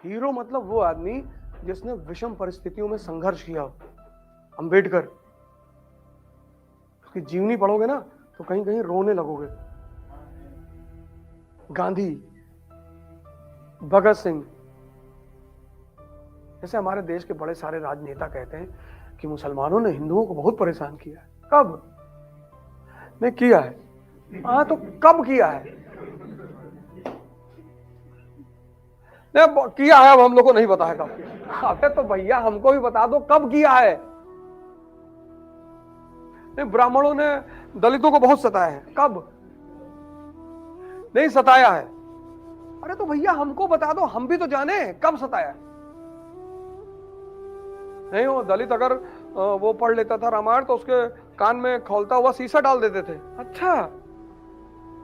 Hero मतलब वो आदमी जिसने विषम परिस्थितियों में संघर्ष किया हो। अंबेडकर, उसकी जीवनी पढ़ोगे ना तो कहीं कहीं रोने लगोगे। गांधी, भगत सिंह, जैसे हमारे देश के बड़े सारे राजनेता कहते हैं कि मुसलमानों ने हिंदुओं को बहुत परेशान किया है। कब नहीं किया है? हाँ, तो कब किया है? नहीं किया है, अब हम लोग को नहीं पता है कब किया। अबे तो भैया हमको भी बता दो कब किया है। नहीं, ब्राह्मणों ने दलितों को बहुत सताया है। कब नहीं सताया है? अरे तो भैया हमको बता दो, हम भी तो जाने कब सताया है। नहीं, वो दलित अगर वो पढ़ लेता था रामायण तो उसके कान में खौलता हुआ शीशा डाल देते थे। अच्छा,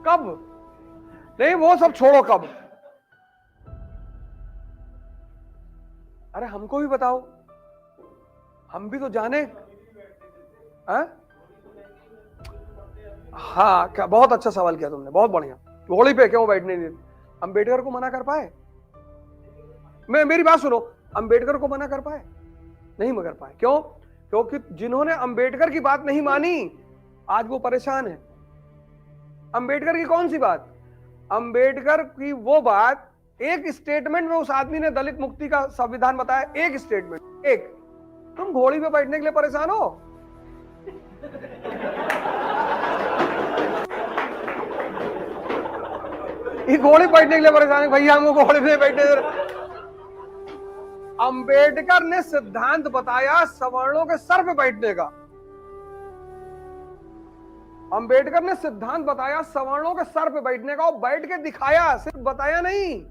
कब? नहीं वो सब छोड़ो, कब? अरे हमको भी बताओ, हम भी तो जाने। हाँ, क्या बहुत अच्छा सवाल किया तुमने, बहुत बढ़िया। घोड़ी पे क्यों बैठने नहीं? अंबेडकर को मना कर पाए? मेरी बात सुनो, अंबेडकर को मना कर पाए? नहीं मगर पाए। क्यों? क्योंकि जिन्होंने अंबेडकर की बात नहीं मानी आज वो परेशान है। अंबेडकर की कौन सी बात? अंबेडकर की वो बात, एक स्टेटमेंट में उस आदमी ने दलित मुक्ति का संविधान बताया। एक स्टेटमेंट, एक। तुम घोड़ी पे बैठने के लिए परेशान हो? ये घोड़ी बैठने के लिए परेशान है भैया, हमको घोड़ी पे बैठने। अंबेडकर ने सिद्धांत बताया सवर्णों के सर पे बैठने का। अंबेडकर ने सिद्धांत बताया सवर्णों के सर पे बैठने का, और बैठ के दिखाया, सिर्फ बताया नहीं,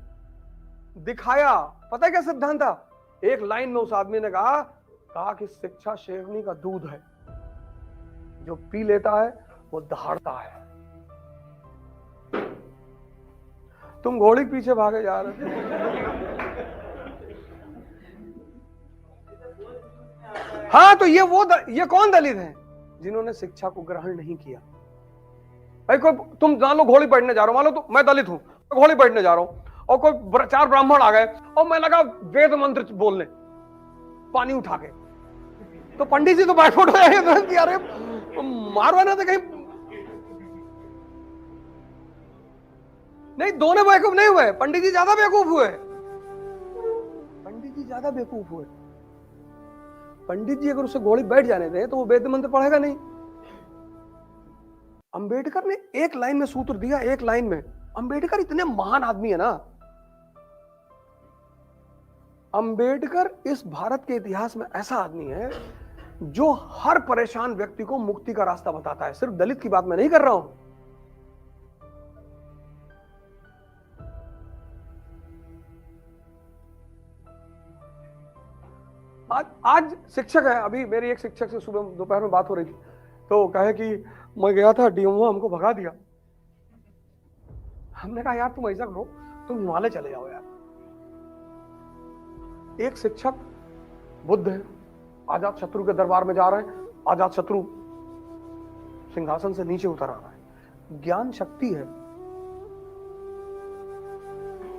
दिखाया। पता है क्या सिद्धांत था? एक लाइन में उस आदमी ने कहा कि शिक्षा शेरनी का दूध है, जो पी लेता है वो दहाड़ता है। तुम घोड़ी के पीछे भागे जा रहे थे। हाँ, तो ये कौन दलित हैं जिन्होंने शिक्षा को ग्रहण नहीं किया? भाई कोई तुम मान लो घोड़ी बैठने जा रहा हूं, मान लो तो मैं दलित हूं, घोड़ी बैठने जा रहा हूं, और कोई चार ब्राह्मण आ गए और मैं लगा वेद मंत्र बोलने पानी उठा के, तो पंडित जी तो बैठोट हो जाएंगे। अरे मारवा ना तो कहीं। नहीं, दोनों बेवकूफ नहीं हुए, पंडित जी ज्यादा बेवकूफ हुए। पंडित जी ज्यादा बेवकूफ हुए। पंडित जी अगर उसे घोड़ी बैठ जाने दें तो वो वेद मंत्र पढ़ेगा नहीं। अंबेडकर ने एक लाइन में सूत्र दिया, एक लाइन में। अंबेडकर इतने महान आदमी है ना, अंबेडकर इस भारत के इतिहास में ऐसा आदमी है जो हर परेशान व्यक्ति को मुक्ति का रास्ता बताता है। सिर्फ दलित की बात मैं नहीं कर रहा हूं। आज शिक्षक है, अभी मेरी एक शिक्षक से सुबह दोपहर में बात हो रही थी, तो कहे कि मैं गया था, डीएमओ हमको भगा दिया। हमने कहा यार तुम ऐसा करो, तुम हिमालय चले जाओ यार। एक शिक्षक बुद्ध है, आजाद शत्रु के दरबार में जा रहे हैं, आजाद शत्रु सिंहासन से नीचे उतर आ रहा है। ज्ञान शक्ति है,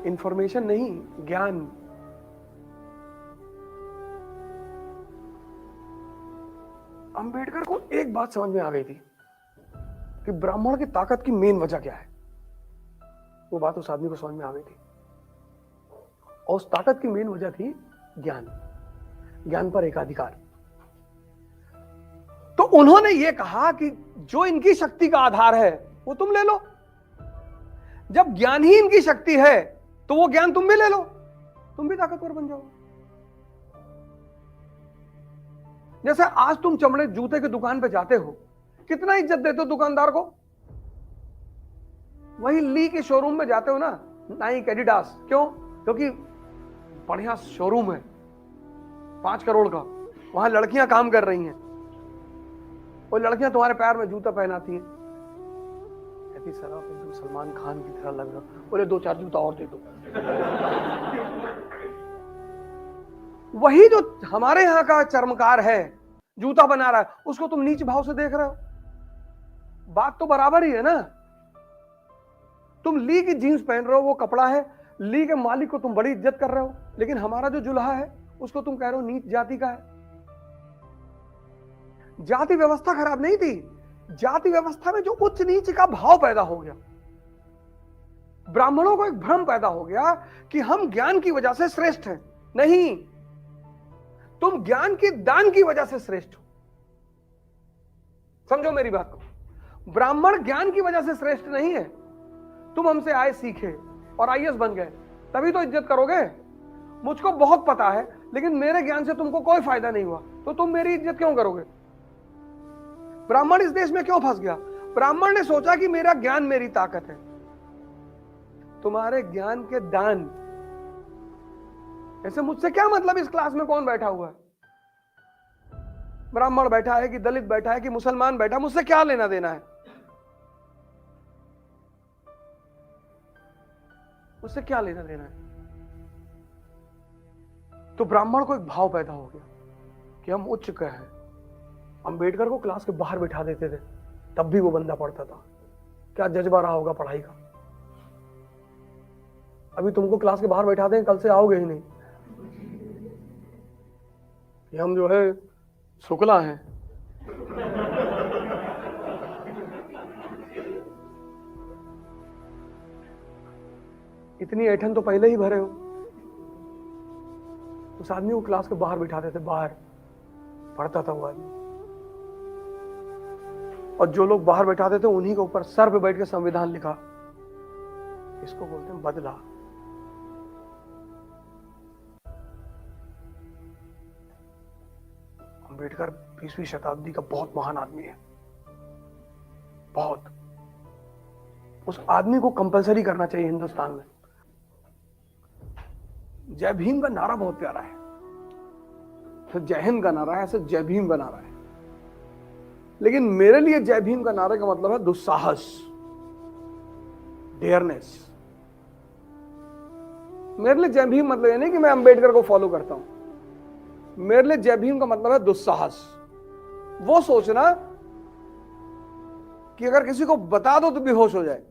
इंफॉर्मेशन नहीं, ज्ञान। अंबेडकर को एक बात समझ में आ गई थी कि ब्राह्मण की ताकत की मेन वजह क्या है। वो बात उस आदमी को समझ में आ गई थी, और उस ताकत की मेन वजह थी ज्ञान, ज्ञान पर एकाधिकार। तो उन्होंने ये कहा कि जो इनकी शक्ति का आधार है वो तुम ले लो। जब ज्ञान ही इनकी शक्ति है तो वो ज्ञान तुम भी ले लो, तुम भी ताकतवर बन जाओ। जैसे आज तुम चमड़े जूते की दुकान पे जाते हो, कितना इज्जत देते हो दुकानदार को। वही ली के शोरूम में जाते हो ना, नाइक, एडिडास, क्यों? क्योंकि बढ़िया शोरूम है 5 करोड़ का, वहां लड़कियां काम कर रही हैं, और लड़कियां तुम्हारे पैर में जूता पहनाती हैं। कहती सर आप एकदम सलमान खान की तरह लग रहे हो। बोले 2-4 जूता और दे दो। वही जो हमारे यहां का चर्मकार है, जूता बना रहा है, उसको तुम नीच भाव से देख रहे हो। बात तो बराबर ही है ना। तुम ली की जीन्स पहन रहे हो, वो कपड़ा है, ली के मालिक को तुम बड़ी इज्जत कर रहे हो, लेकिन हमारा जो जुल्हा है उसको तुम कह रहे हो नीच जाति का है। जाति व्यवस्था खराब नहीं थी, जाति व्यवस्था में जो उच्च नीच का भाव पैदा हो गया, ब्राह्मणों को एक भ्रम पैदा हो गया कि हम ज्ञान की वजह से श्रेष्ठ हैं। नहीं, तुम ज्ञान के दान की वजह से श्रेष्ठ हो। समझो मेरी बात को, ब्राह्मण ज्ञान की वजह से श्रेष्ठ नहीं है। तुम हमसे आए, सीखे और आईएएस बन गए, तभी तो इज्जत करोगे। मुझको बहुत पता है, लेकिन मेरे ज्ञान से तुमको कोई फायदा नहीं हुआ, तो तुम मेरी इज्जत क्यों करोगे? ब्राह्मण इस देश में क्यों फंस गया? ब्राह्मण ने सोचा कि मेरा ज्ञान मेरी ताकत है। तुम्हारे ज्ञान के दान, ऐसे मुझसे क्या मतलब? इस क्लास में कौन बैठा हुआ है? ब्राह्मण बैठा है कि दलित बैठा है कि मुसलमान बैठा, मुझसे क्या लेना देना है? मुझसे क्या लेना देना है? तो ब्राह्मण को एक भाव पैदा हो गया कि हम उच्च का हैं। अंबेडकर को क्लास के बाहर बिठा देते थे, तब भी वो बंदा पढ़ता था। क्या जज्बा रहा होगा पढ़ाई का? अभी तुमको क्लास के बाहर बैठा दें, कल से आओगे ही नहीं। ये हम जो है शुक्ला हैं। इतनी ऐठन तो पहले ही भरे हो। उस आदमी को क्लास के बाहर बिठाते थे, बाहर पढ़ता था वो आदमी। और जो लोग बाहर बैठाते थे उन्हीं के ऊपर सर पे बैठ के संविधान लिखा। इसको बोलते हैं बदला। अंबेडकर 20वीं शताब्दी का बहुत महान आदमी है, बहुत। उस आदमी को कंपलसरी करना चाहिए हिंदुस्तान में। जय भीम का नारा बहुत प्यारा है, तो जय हिंद का नारा है, ऐसे जय भीम का नारा है। लेकिन मेरे लिए जय भीम का नारे का मतलब है दुस्साहस, डेयरनेस। मेरे लिए जय भीम मतलब ये नहीं कि मैं अंबेडकर को फॉलो करता हूं। मेरे लिए जय भीम का मतलब है दुस्साहस। वो सोचना कि अगर किसी को बता दो तो बेहोश हो जाए।